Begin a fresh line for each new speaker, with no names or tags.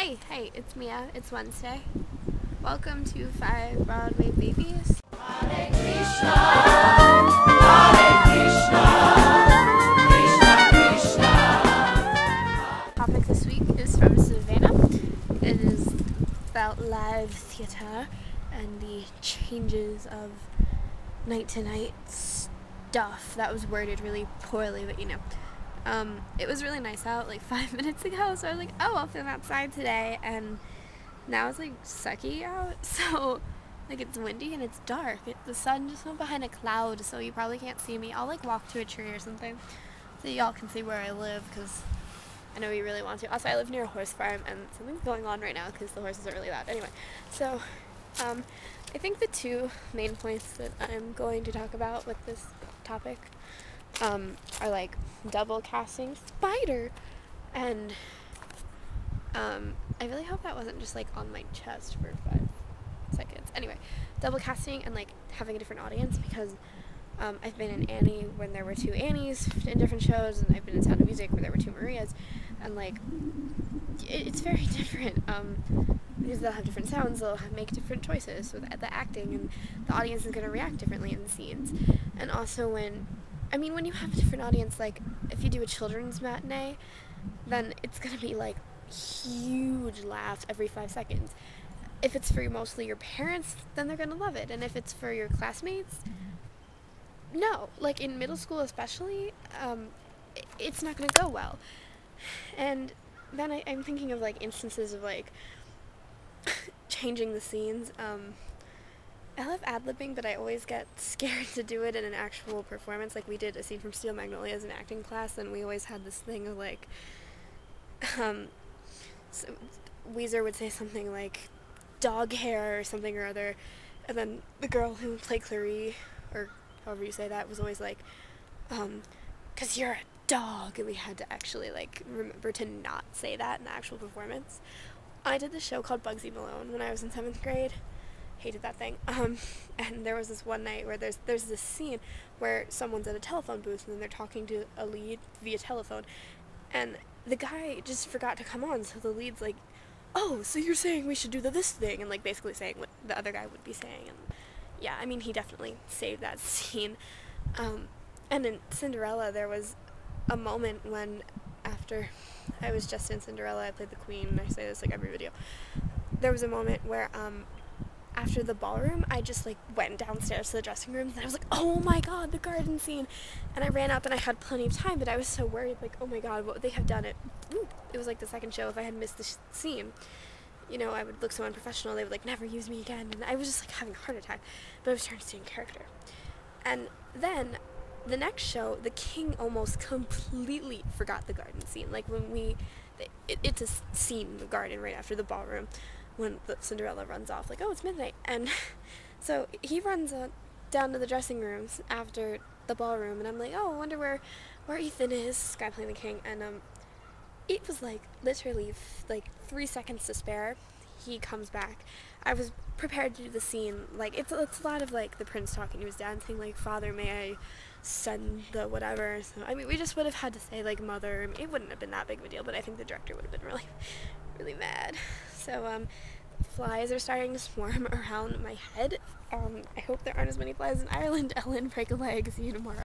Hey, it's Mia. It's Wednesday. Welcome to 5 Broadway Babies. Hare Krishna, Hare Krishna, Krishna Krishna. Topic this week is from Savannah. It is about live theater and the changes of night to night stuff. That was worded really poorly, but you know. It was really nice out like 5 minutes ago, so I was like, oh, I'll film outside today, and now it's like sucky out, so like it's windy and it's dark. The sun just went behind a cloud, so you probably can't see me. I'll like walk to a tree or something so y'all can see where I live, because I know you really want to. Also, I live near a horse farm, and something's going on right now because the horses are really loud. Anyway, so I think the two main points that I'm going to talk about with this topic are like double casting Spider, and I really hope that wasn't just like on my chest for 5 seconds. Anyway, double casting and like having a different audience, because I've been in Annie when there were 2 Annies in different shows, and I've been in Sound of Music where there were 2 Marias, and like it's very different because they'll have different sounds, they'll make different choices with the acting, and the audience is going to react differently in the scenes. And also when you have a different audience, like if you do a children's matinee, then it's going to be like huge laughs every 5 seconds. If it's for mostly your parents, then they're going to love it. And if it's for your classmates, no. Like in middle school especially, it's not going to go well. And then I'm thinking of like instances of like changing the scenes. I love ad-libbing, but I always get scared to do it in an actual performance. Like we did a scene from Steel Magnolias in acting class, and we always had this thing of like, so Weezer would say something like dog hair or something or other, and then the girl who played Clarie, or however you say that, was always like, 'cause you're a dog, and we had to actually like remember to not say that in the actual performance. I did this show called Bugsy Malone when I was in 7th grade. Hated that thing. And there was this one night where there's this scene where someone's at a telephone booth and then they're talking to a lead via telephone, and the guy just forgot to come on, so the lead's like, oh, so you're saying we should do this thing, and like basically saying what the other guy would be saying. And yeah, I mean, he definitely saved that scene. And in Cinderella, there was a moment when, after I was just in Cinderella, I played the queen, and I say this like every video, there was a moment where after the ballroom, I just like went downstairs to the dressing room, and I was like, oh my god, the garden scene, and I ran up, and I had plenty of time, but I was so worried, like, oh my god, what would they have done? It was like the second show. If I had missed the scene, you know, I would look so unprofessional. They would like never use me again, and I was just like having a heart attack, but I was trying to stay in character. And then the next show, the king almost completely forgot the garden scene. Like when it's a scene in the garden right after the ballroom, when Cinderella runs off, like, oh, it's midnight. And so he runs down to the dressing rooms after the ballroom, and I'm like, oh, I wonder where Ethan is, this guy playing the king. And it was like literally like 3 seconds to spare. He comes back. I was prepared to do the scene. Like it's a lot of like the prince talking to his dad, saying like, father, may I send the whatever. So I mean, we just would have had to say like mother. It wouldn't have been that big of a deal, but I think the director would have been really mad. So flies are starting to swarm around my head. I hope there aren't as many flies in Ireland. Ellen, break a leg. See you tomorrow.